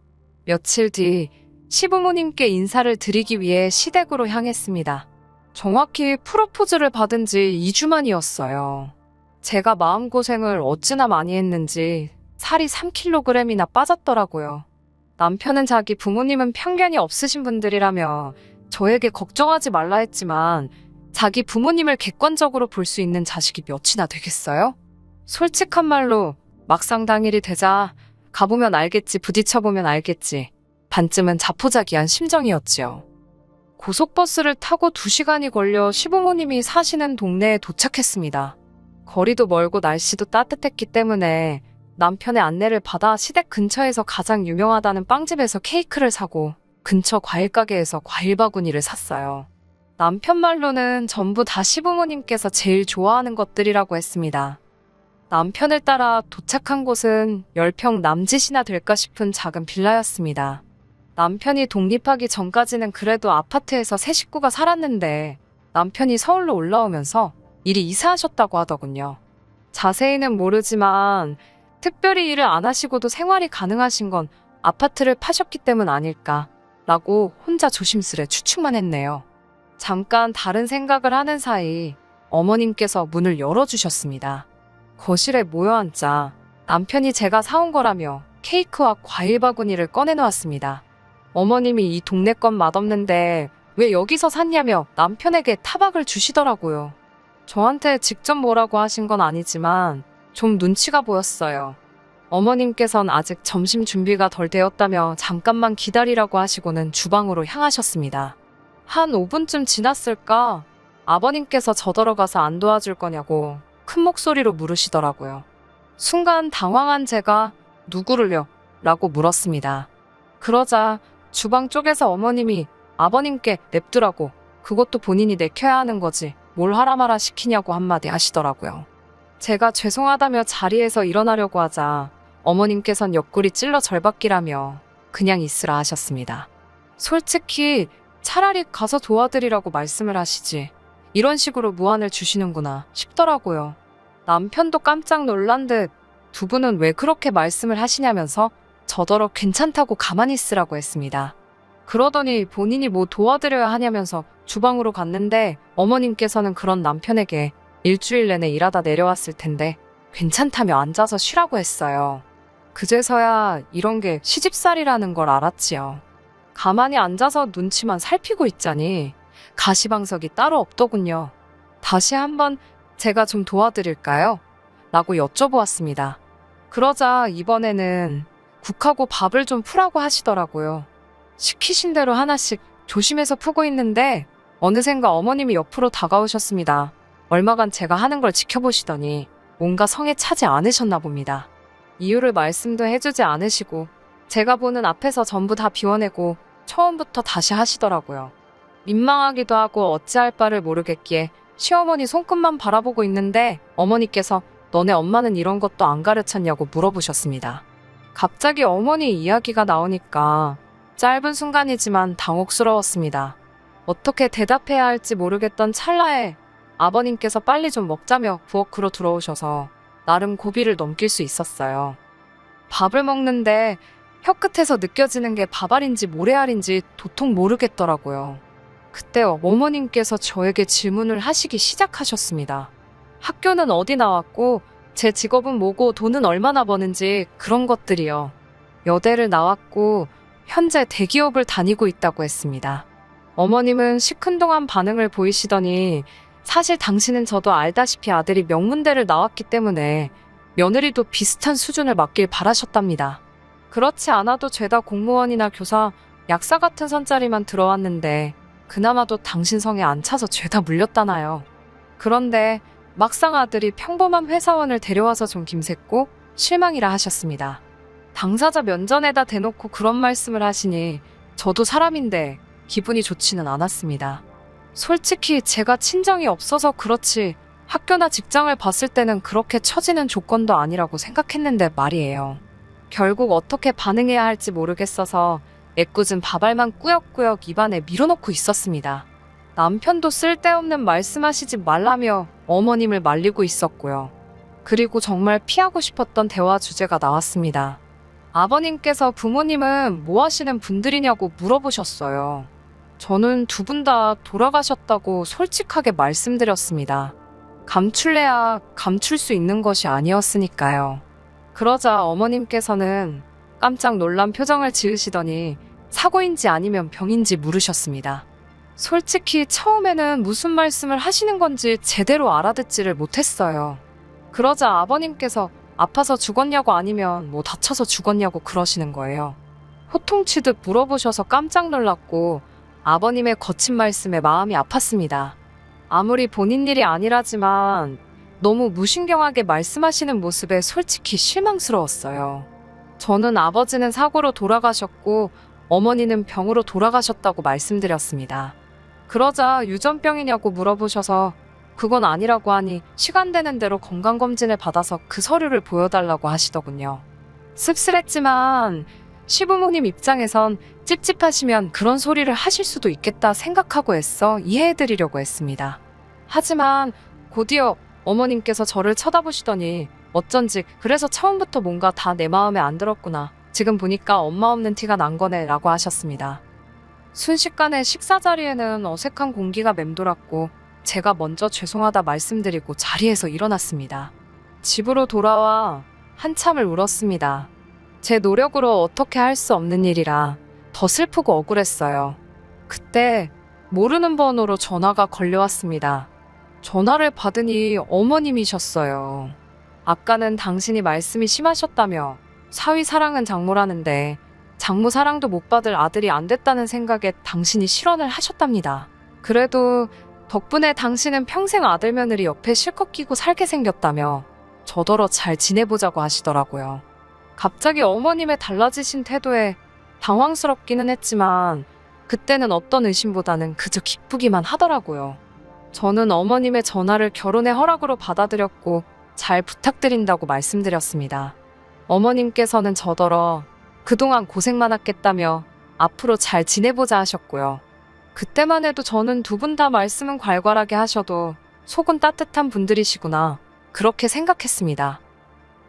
며칠 뒤 시부모님께 인사를 드리기 위해 시댁으로 향했습니다. 정확히 프로포즈를 받은 지 2주 만이었어요. 제가 마음고생을 어찌나 많이 했는지 살이 3kg이나 빠졌더라고요. 남편은 자기 부모님은 편견이 없으신 분들이라며 저에게 걱정하지 말라 했지만 자기 부모님을 객관적으로 볼 수 있는 자식이 몇이나 되겠어요? 솔직한 말로 막상 당일이 되자 가보면 알겠지, 부딪혀보면 알겠지. 반쯤은 자포자기한 심정이었지요. 고속버스를 타고 2시간이 걸려 시부모님이 사시는 동네에 도착했습니다. 거리도 멀고 날씨도 따뜻했기 때문에 남편의 안내를 받아 시댁 근처에서 가장 유명하다는 빵집에서 케이크를 사고 근처 과일가게에서 과일 바구니를 샀어요. 남편 말로는 전부 다 시부모님께서 제일 좋아하는 것들이라고 했습니다. 남편을 따라 도착한 곳은 10평 남짓이나 될까 싶은 작은 빌라였습니다. 남편이 독립하기 전까지는 그래도 아파트에서 세 식구가 살았는데 남편이 서울로 올라오면서 이리 이사하셨다고 하더군요. 자세히는 모르지만 특별히 일을 안 하시고도 생활이 가능하신 건 아파트를 파셨기 때문 아닐까 라고 혼자 조심스레 추측만 했네요. 잠깐 다른 생각을 하는 사이 어머님께서 문을 열어주셨습니다. 거실에 모여 앉자 남편이 제가 사온 거라며 케이크와 과일 바구니를 꺼내놓았습니다. 어머님이 이 동네 건 맛없는데 왜 여기서 샀냐며 남편에게 타박을 주시더라고요. 저한테 직접 뭐라고 하신 건 아니지만 좀 눈치가 보였어요. 어머님께선 아직 점심 준비가 덜 되었다며 잠깐만 기다리라고 하시고는 주방으로 향하셨습니다. 한 5분쯤 지났을까 아버님께서 저더러 가서 안 도와줄 거냐고 큰 목소리로 물으시더라고요. 순간 당황한 제가 누구를요? 라고 물었습니다. 그러자 주방 쪽에서 어머님이 아버님께 냅두라고. 그것도 본인이 내켜야 하는 거지. 뭘 하라 마라 시키냐고 한마디 하시더라고요. 제가 죄송하다며 자리에서 일어나려고 하자 어머님께선 옆구리 찔러 절박기라며 그냥 있으라 하셨습니다. 솔직히 차라리 가서 도와드리라고 말씀을 하시지. 이런 식으로 무안을 주시는구나 싶더라고요. 남편도 깜짝 놀란 듯 두 분은 왜 그렇게 말씀을 하시냐면서 저더러 괜찮다고 가만히 있으라고 했습니다. 그러더니 본인이 뭐 도와드려야 하냐면서 주방으로 갔는데 어머님께서는 그런 남편에게 일주일 내내 일하다 내려왔을 텐데 괜찮다며 앉아서 쉬라고 했어요. 그제서야 이런 게 시집살이라는 걸 알았지요. 가만히 앉아서 눈치만 살피고 있자니 가시방석이 따로 없더군요. 다시 한번 제가 좀 도와드릴까요? 라고 여쭤보았습니다. 그러자 이번에는 국하고 밥을 좀 푸라고 하시더라고요. 시키신 대로 하나씩 조심해서 푸고 있는데 어느샌가 어머님이 옆으로 다가오셨습니다. 얼마간 제가 하는 걸 지켜보시더니 뭔가 성에 차지 않으셨나 봅니다. 이유를 말씀도 해주지 않으시고 제가 보는 앞에서 전부 다 비워내고 처음부터 다시 하시더라고요. 민망하기도 하고 어찌할 바를 모르겠기에 시어머니 손끝만 바라보고 있는데 어머니께서 너네 엄마는 이런 것도 안 가르쳤냐고 물어보셨습니다. 갑자기 어머니 이야기가 나오니까 짧은 순간이지만 당혹스러웠습니다. 어떻게 대답해야 할지 모르겠던 찰나에 아버님께서 빨리 좀 먹자며 부엌으로 들어오셔서 나름 고비를 넘길 수 있었어요. 밥을 먹는데 혀끝에서 느껴지는 게 밥알인지 모래알인지 도통 모르겠더라고요. 그때 어머님께서 저에게 질문을 하시기 시작하셨습니다. 학교는 어디 나왔고 제 직업은 뭐고 돈은 얼마나 버는지 그런 것들이요. 여대를 나왔고 현재 대기업을 다니고 있다고 했습니다. 어머님은 시큰둥한 반응을 보이시더니 사실 당신은 저도 알다시피 아들이 명문대를 나왔기 때문에 며느리도 비슷한 수준을 맞길 바라셨답니다. 그렇지 않아도 죄다 공무원이나 교사, 약사 같은 선자리만 들어왔는데 그나마도 당신 성에 안 차서 죄다 물렸다나요. 그런데 막상 아들이 평범한 회사원을 데려와서 좀 김샜고 실망이라 하셨습니다. 당사자 면전에다 대놓고 그런 말씀을 하시니 저도 사람인데 기분이 좋지는 않았습니다. 솔직히 제가 친정이 없어서 그렇지 학교나 직장을 봤을 때는 그렇게 처지는 조건도 아니라고 생각했는데 말이에요. 결국 어떻게 반응해야 할지 모르겠어서 애꿎은 밥알만 꾸역꾸역 입안에 밀어넣고 있었습니다. 남편도 쓸데없는 말씀하시지 말라며 어머님을 말리고 있었고요. 그리고 정말 피하고 싶었던 대화 주제가 나왔습니다. 아버님께서 부모님은 뭐 하시는 분들이냐고 물어보셨어요. 저는 두 분 다 돌아가셨다고 솔직하게 말씀드렸습니다. 감출래야 감출 수 있는 것이 아니었으니까요. 그러자 어머님께서는 깜짝 놀란 표정을 지으시더니 사고인지 아니면 병인지 물으셨습니다. 솔직히 처음에는 무슨 말씀을 하시는 건지 제대로 알아듣지를 못했어요. 그러자 아버님께서 아파서 죽었냐고 아니면 뭐 다쳐서 죽었냐고 그러시는 거예요. 호통치듯 물어보셔서 깜짝 놀랐고 아버님의 거친 말씀에 마음이 아팠습니다. 아무리 본인 일이 아니라지만 너무 무신경하게 말씀하시는 모습에 솔직히 실망스러웠어요. 저는 아버지는 사고로 돌아가셨고 어머니는 병으로 돌아가셨다고 말씀드렸습니다. 그러자 유전병이냐고 물어보셔서 그건 아니라고 하니 시간 되는 대로 건강검진을 받아서 그 서류를 보여달라고 하시더군요. 씁쓸했지만 시부모님 입장에선 찝찝하시면 그런 소리를 하실 수도 있겠다 생각하고 애써 이해해드리려고 했습니다. 하지만 곧이어 어머님께서 저를 쳐다보시더니 어쩐지 그래서 처음부터 뭔가 다 내 마음에 안 들었구나. 지금 보니까 엄마 없는 티가 난 거네 라고 하셨습니다. 순식간에 식사 자리에는 어색한 공기가 맴돌았고 제가 먼저 죄송하다 말씀드리고 자리에서 일어났습니다. 집으로 돌아와 한참을 울었습니다. 제 노력으로 어떻게 할 수 없는 일이라 더 슬프고 억울했어요. 그때 모르는 번호로 전화가 걸려왔습니다. 전화를 받으니 어머님이셨어요. 아까는 당신이 말씀이 심하셨다며 사위 사랑은 장모라는데 장모 사랑도 못 받을 아들이 안 됐다는 생각에 당신이 실언을 하셨답니다. 그래도 덕분에 당신은 평생 아들 며느리 옆에 실컷 끼고 살게 생겼다며 저더러 잘 지내보자고 하시더라고요. 갑자기 어머님의 달라지신 태도에 당황스럽기는 했지만 그때는 어떤 의심보다는 그저 기쁘기만 하더라고요. 저는 어머님의 전화를 결혼의 허락으로 받아들였고 잘 부탁드린다고 말씀드렸습니다. 어머님께서는 저더러 그동안 고생 많았겠다며 앞으로 잘 지내보자 하셨고요. 그때만 해도 저는 두 분 다 말씀은 괄괄하게 하셔도 속은 따뜻한 분들이시구나 그렇게 생각했습니다.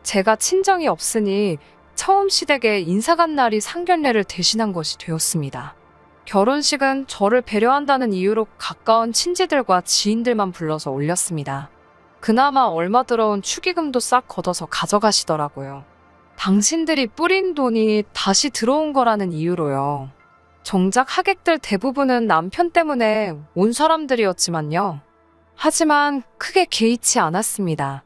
제가 친정이 없으니 처음 시댁에 인사간 날이 상견례를 대신한 것이 되었습니다. 결혼식은 저를 배려한다는 이유로 가까운 친지들과 지인들만 불러서 올렸습니다. 그나마 얼마 들어온 축의금도 싹 걷어서 가져가시더라고요. 당신들이 뿌린 돈이 다시 들어온 거라는 이유로요. 정작 하객들 대부분은 남편 때문에 온 사람들이었지만요. 하지만 크게 개의치 않았습니다.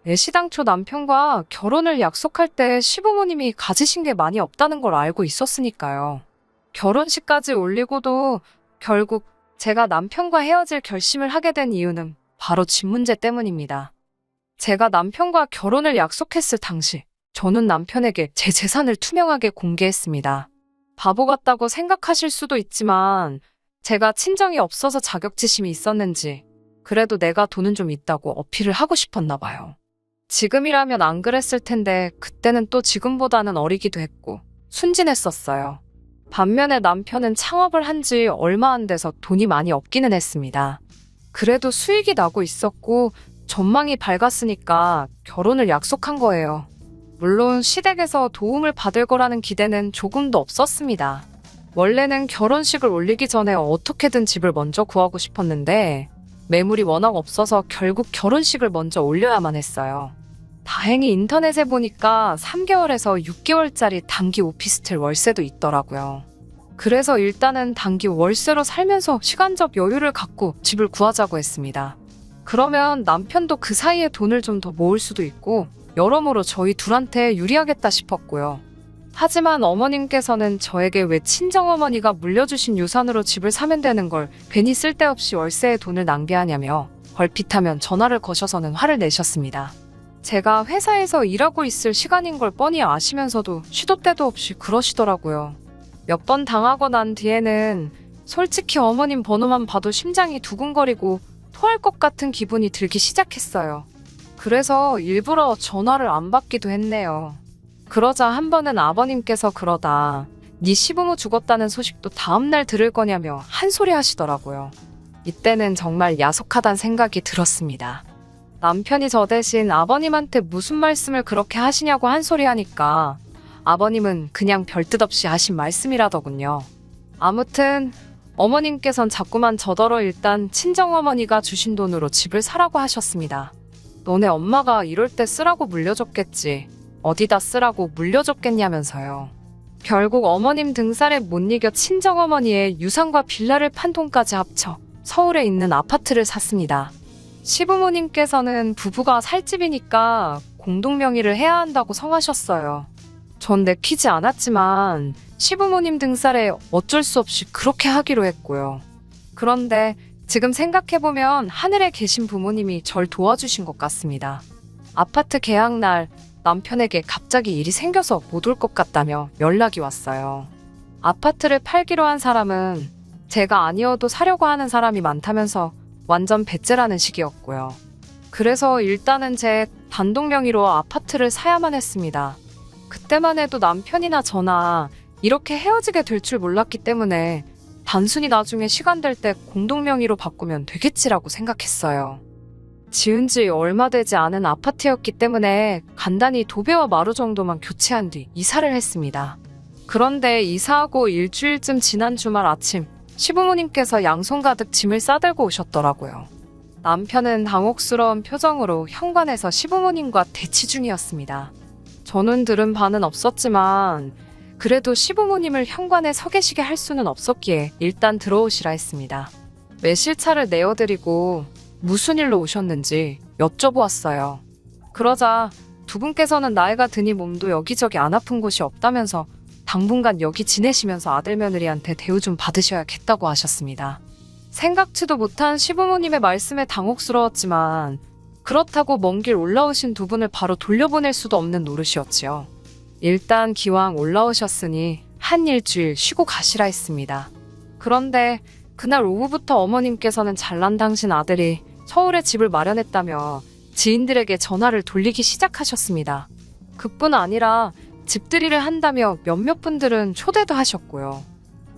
애시당초 남편과 결혼을 약속할 때 시부모님이 가지신 게 많이 없다는 걸 알고 있었으니까요. 결혼식까지 올리고도 결국 제가 남편과 헤어질 결심을 하게 된 이유는 바로 집 문제 때문입니다. 제가 남편과 결혼을 약속했을 당시 저는 남편에게 제 재산을 투명하게 공개했습니다. 바보 같다고 생각하실 수도 있지만 제가 친정이 없어서 자격지심이 있었는지 그래도 내가 돈은 좀 있다고 어필을 하고 싶었나 봐요. 지금이라면 안 그랬을 텐데 그때는 또 지금보다는 어리기도 했고 순진했었어요. 반면에 남편은 창업을 한 지 얼마 안 돼서 돈이 많이 없기는 했습니다. 그래도 수익이 나고 있었고 전망이 밝았으니까 결혼을 약속한 거예요. 물론 시댁에서 도움을 받을 거라는 기대는 조금도 없었습니다. 원래는 결혼식을 올리기 전에 어떻게든 집을 먼저 구하고 싶었는데 매물이 워낙 없어서 결국 결혼식을 먼저 올려야만 했어요. 다행히 인터넷에 보니까 3개월에서 6개월짜리 단기 오피스텔 월세도 있더라고요. 그래서 일단은 단기 월세로 살면서 시간적 여유를 갖고 집을 구하자고 했습니다. 그러면 남편도 그 사이에 돈을 좀 더 모을 수도 있고 여러모로 저희 둘한테 유리하겠다 싶었고요. 하지만 어머님께서는 저에게 왜 친정어머니가 물려주신 유산으로 집을 사면 되는 걸 괜히 쓸데없이 월세에 돈을 낭비하냐며 걸핏하면 전화를 거셔서는 화를 내셨습니다. 제가 회사에서 일하고 있을 시간인 걸 뻔히 아시면서도 시도 때도 없이 그러시더라고요. 몇 번 당하고 난 뒤에는 솔직히 어머님 번호만 봐도 심장이 두근거리고 토할 것 같은 기분이 들기 시작했어요. 그래서 일부러 전화를 안 받기도 했네요. 그러자 한 번은 아버님께서 그러다 네 시부모 죽었다는 소식도 다음날 들을 거냐며 한 소리 하시더라고요. 이때는 정말 야속하단 생각이 들었습니다. 남편이 저 대신 아버님한테 무슨 말씀을 그렇게 하시냐고 한 소리 하니까 아버님은 그냥 별뜻 없이 하신 말씀이라더군요. 아무튼 어머님께선 자꾸만 저더러 일단 친정어머니가 주신 돈으로 집을 사라고 하셨습니다. 너네 엄마가 이럴 때 쓰라고 물려줬겠지. 어디다 쓰라고 물려줬겠냐면서요. 결국 어머님 등살에 못 이겨 친정어머니의 유산과 빌라를 판 돈까지 합쳐 서울에 있는 아파트를 샀습니다. 시부모님께서는 부부가 살 집이니까 공동명의를 해야 한다고 성하셨어요. 전 내키지 않았지만 시부모님 등살에 어쩔 수 없이 그렇게 하기로 했고요. 그런데 지금 생각해보면 하늘에 계신 부모님이 절 도와주신 것 같습니다. 아파트 계약날 남편에게 갑자기 일이 생겨서 못 올 것 같다며 연락이 왔어요. 아파트를 팔기로 한 사람은 제가 아니어도 사려고 하는 사람이 많다면서 완전 배째라는 식이었고요. 그래서 일단은 제 단독 명의로 아파트를 사야만 했습니다. 그때만 해도 남편이나 저나 이렇게 헤어지게 될 줄 몰랐기 때문에 단순히 나중에 시간 될 때 공동 명의로 바꾸면 되겠지라고 생각했어요. 지은 지 얼마 되지 않은 아파트였기 때문에 간단히 도배와 마루 정도만 교체한 뒤 이사를 했습니다. 그런데 이사하고 일주일쯤 지난 주말 아침 시부모님께서 양손 가득 짐을 싸들고 오셨더라고요. 남편은 당혹스러운 표정으로 현관에서 시부모님과 대치 중이었습니다. 저는 들은 바는 없었지만 그래도 시부모님을 현관에 서 계시게 할 수는 없었기에 일단 들어오시라 했습니다. 매실차를 내어드리고 무슨 일로 오셨는지 여쭤보았어요. 그러자 두 분께서는 나이가 드니 몸도 여기저기 안 아픈 곳이 없다면서 당분간 여기 지내시면서 아들 며느리한테 대우 좀 받으셔야겠다고 하셨습니다. 생각지도 못한 시부모님의 말씀에 당혹스러웠지만 그렇다고 먼 길 올라오신 두 분을 바로 돌려보낼 수도 없는 노릇이었지요. 일단 기왕 올라오셨으니 한 일주일 쉬고 가시라 했습니다. 그런데 그날 오후부터 어머님께서는 잘난 당신 아들이 서울에 집을 마련했다며 지인들에게 전화를 돌리기 시작하셨습니다. 그뿐 아니라 집들이를 한다며 몇몇 분들은 초대도 하셨고요.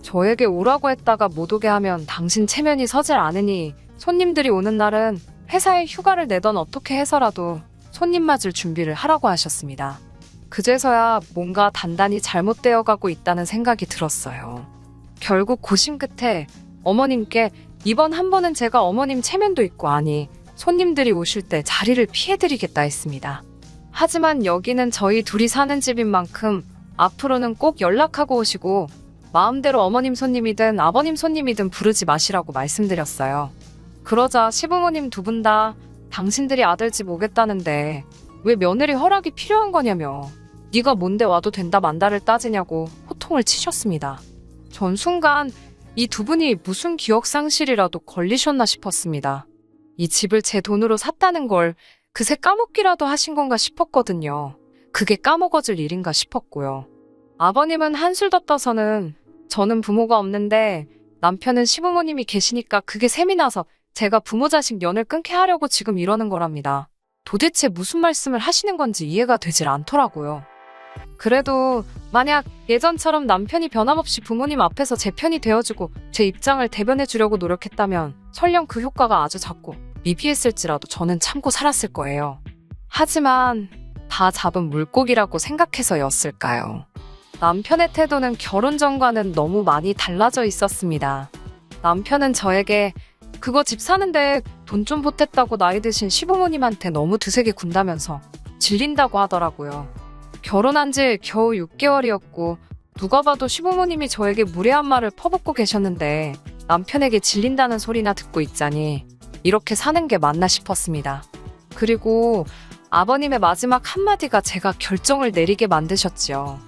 저에게 오라고 했다가 못 오게 하면 당신 체면이 서질 않으니 손님들이 오는 날은 회사에 휴가를 내던 어떻게 해서라도 손님 맞을 준비를 하라고 하셨습니다. 그제서야 뭔가 단단히 잘못되어 가고 있다는 생각이 들었어요. 결국 고심 끝에 어머님께 이번 한 번은 제가 어머님 체면도 있고 아니 손님들이 오실 때 자리를 피해드리겠다 했습니다. 하지만 여기는 저희 둘이 사는 집인 만큼 앞으로는 꼭 연락하고 오시고 마음대로 어머님 손님이든 아버님 손님이든 부르지 마시라고 말씀드렸어요. 그러자 시부모님 두 분 다 당신들이 아들 집 오겠다는데 왜 며느리 허락이 필요한 거냐며 네가 뭔데 와도 된다 만다를 따지냐고 호통을 치셨습니다. 전 순간 이 두 분이 무슨 기억상실이라도 걸리셨나 싶었습니다. 이 집을 제 돈으로 샀다는 걸 그새 까먹기라도 하신 건가 싶었거든요. 그게 까먹어질 일인가 싶었고요. 아버님은 한술 더 떠서는 저는 부모가 없는데 남편은 시부모님이 계시니까 그게 셈이 나서 제가 부모 자식 연을 끊게 하려고 지금 이러는 거랍니다. 도대체 무슨 말씀을 하시는 건지 이해가 되질 않더라고요. 그래도 만약 예전처럼 남편이 변함없이 부모님 앞에서 제 편이 되어주고 제 입장을 대변해 주려고 노력했다면 설령 그 효과가 아주 작고 미비했을지라도 저는 참고 살았을 거예요. 하지만 다 잡은 물고기라고 생각해서였을까요? 남편의 태도는 결혼 전과는 너무 많이 달라져 있었습니다. 남편은 저에게 그거 집 사는데 돈 좀 보탰다고 나이 드신 시부모님한테 너무 드세게 군다면서 질린다고 하더라고요. 결혼한 지 겨우 6개월이었고 누가 봐도 시부모님이 저에게 무례한 말을 퍼붓고 계셨는데 남편에게 질린다는 소리나 듣고 있자니 이렇게 사는 게 맞나 싶었습니다. 그리고 아버님의 마지막 한마디가 제가 결정을 내리게 만드셨지요.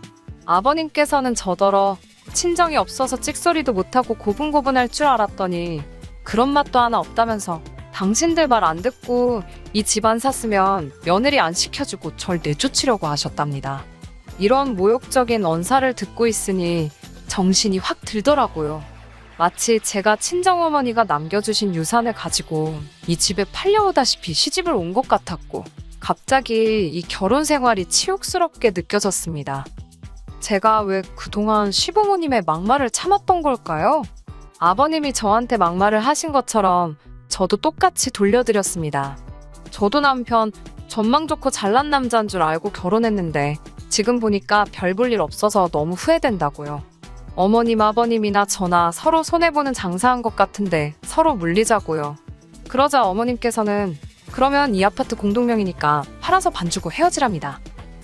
아버님께서는 저더러 친정이 없어서 찍소리도 못하고 고분고분할 줄 알았더니 그런 맛도 하나 없다면서 당신들 말 안 듣고 이 집 안 샀으면 며느리 안 시켜주고 절 내쫓으려고 하셨답니다. 이런 모욕적인 언사를 듣고 있으니 정신이 확 들더라고요. 마치 제가 친정어머니가 남겨주신 유산을 가지고 이 집에 팔려오다시피 시집을 온 것 같았고 갑자기 이 결혼 생활이 치욕스럽게 느껴졌습니다. 제가 왜 그동안 시부모님의 막말을 참았던 걸까요? 아버님이 저한테 막말을 하신 것처럼 저도 똑같이 돌려드렸습니다. 저도 남편 전망 좋고 잘난 남자인 줄 알고 결혼했는데 지금 보니까 별 볼 일 없어서 너무 후회된다고요. 어머님 아버님이나 저나 서로 손해보는 장사한 것 같은데 서로 물리자고요. 그러자 어머님께서는 그러면 이 아파트 공동명이니까 팔아서 반 주고 헤어지랍니다.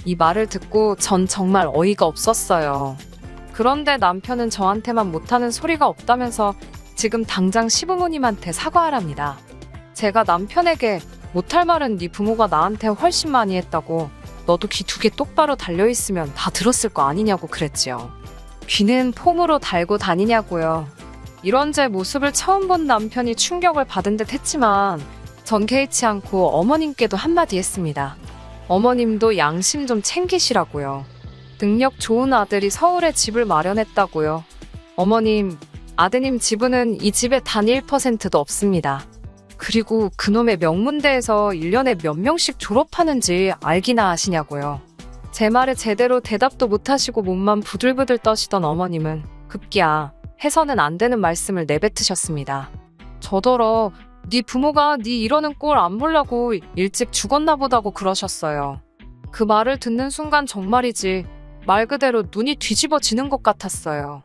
이 말을 듣고 전 정말 어이가 없었어요. 그런데 남편은 저한테만 못하는 소리가 없다면서 지금 당장 시부모님한테 사과하랍니다. 제가 남편에게 못할 말은 네 부모가 나한테 훨씬 많이 했다고 너도 귀 두 개 똑바로 달려있으면 다 들었을 거 아니냐고 그랬지요. 귀는 폼으로 달고 다니냐고요. 이런 제 모습을 처음 본 남편이 충격을 받은 듯 했지만 전 개의치 않고 어머님께도 한마디 했습니다. 어머님도 양심 좀 챙기시라고요. 능력 좋은 아들이 서울에 집을 마련했다고요. 어머님, 아드님 지분은 이 집에 단 1%도 없습니다. 그리고 그놈의 명문대에서 1년에 몇 명씩 졸업하는지 알기나 하시냐고요. 제 말에 제대로 대답도 못하시고 몸만 부들부들 떠시던 어머님은 급기야 해서는 안 되는 말씀을 내뱉으셨습니다. 저더러 네 부모가 네 이러는 꼴 안 보려고 일찍 죽었나 보다고 그러셨어요. 그 말을 듣는 순간 정말이지 말 그대로 눈이 뒤집어지는 것 같았어요.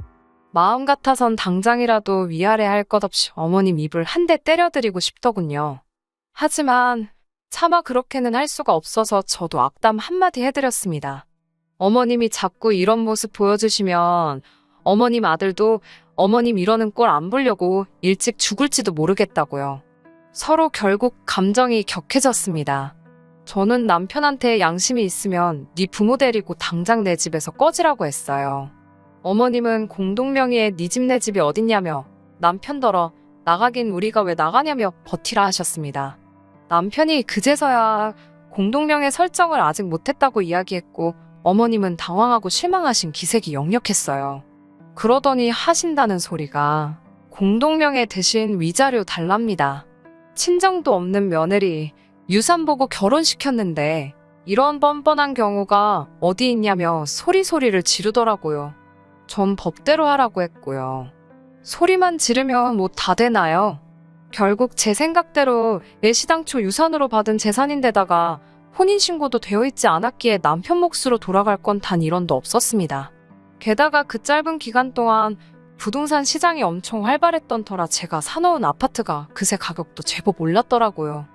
마음 같아선 당장이라도 위아래 할 것 없이 어머님 입을 한 대 때려드리고 싶더군요. 하지만 차마 그렇게는 할 수가 없어서 저도 악담 한마디 해드렸습니다. 어머님이 자꾸 이런 모습 보여주시면 어머님 아들도 어머님 이러는 꼴 안 보려고 일찍 죽을지도 모르겠다고요. 서로 결국 감정이 격해졌습니다. 저는 남편한테 양심이 있으면 네 부모 데리고 당장 내 집에서 꺼지라고 했어요. 어머님은 공동명의의 네 집 내 집이 어딨냐며 남편더러 나가긴 우리가 왜 나가냐며 버티라 하셨습니다. 남편이 그제서야 공동명의 설정을 아직 못했다고 이야기했고 어머님은 당황하고 실망하신 기색이 역력했어요. 그러더니 하신다는 소리가 공동명의 대신 위자료 달랍니다. 친정도 없는 며느리 유산 보고 결혼시켰는데 이런 뻔뻔한 경우가 어디 있냐며 소리소리를 지르더라고요. 전 법대로 하라고 했고요. 소리만 지르면 뭐 다 되나요? 결국 제 생각대로 애시당초 유산으로 받은 재산인데다가 혼인신고도 되어 있지 않았기에 남편 몫으로 돌아갈 건 단 1원도 없었습니다. 게다가 그 짧은 기간 동안 부동산 시장이 엄청 활발했던 터라 제가 사놓은 아파트가 그새 가격도 제법 올랐더라고요.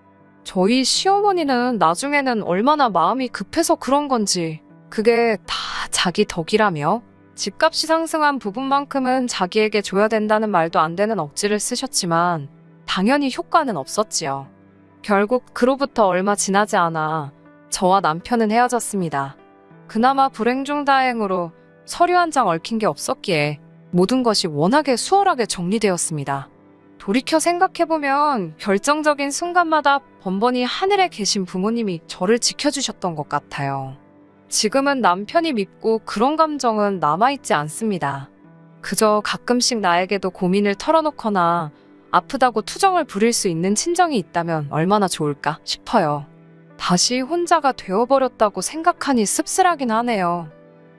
저희 시어머니는 나중에는 얼마나 마음이 급해서 그런 건지 그게 다 자기 덕이라며 집값이 상승한 부분만큼은 자기에게 줘야 된다는 말도 안 되는 억지를 쓰셨지만 당연히 효과는 없었지요. 결국 그로부터 얼마 지나지 않아 저와 남편은 헤어졌습니다. 그나마 불행 중 다행으로 서류 한 장 얽힌 게 없었기에 모든 것이 워낙에 수월하게 정리되었습니다. 돌이켜 생각해보면 결정적인 순간마다 번번이 하늘에 계신 부모님이 저를 지켜주셨던 것 같아요. 지금은 남편이 밉고 그런 감정은 남아있지 않습니다. 그저 가끔씩 나에게도 고민을 털어놓거나 아프다고 투정을 부릴 수 있는 친정이 있다면 얼마나 좋을까 싶어요. 다시 혼자가 되어버렸다고 생각하니 씁쓸하긴 하네요.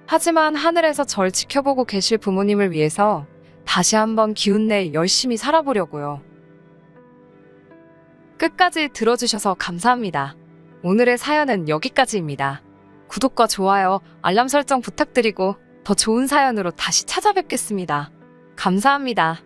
하지만 하늘에서 절 지켜보고 계실 부모님을 위해서 다시 한번 기운내 열심히 살아보려고요. 끝까지 들어주셔서 감사합니다. 오늘의 사연은 여기까지입니다. 구독과 좋아요, 알람 설정 부탁드리고 더 좋은 사연으로 다시 찾아뵙겠습니다. 감사합니다.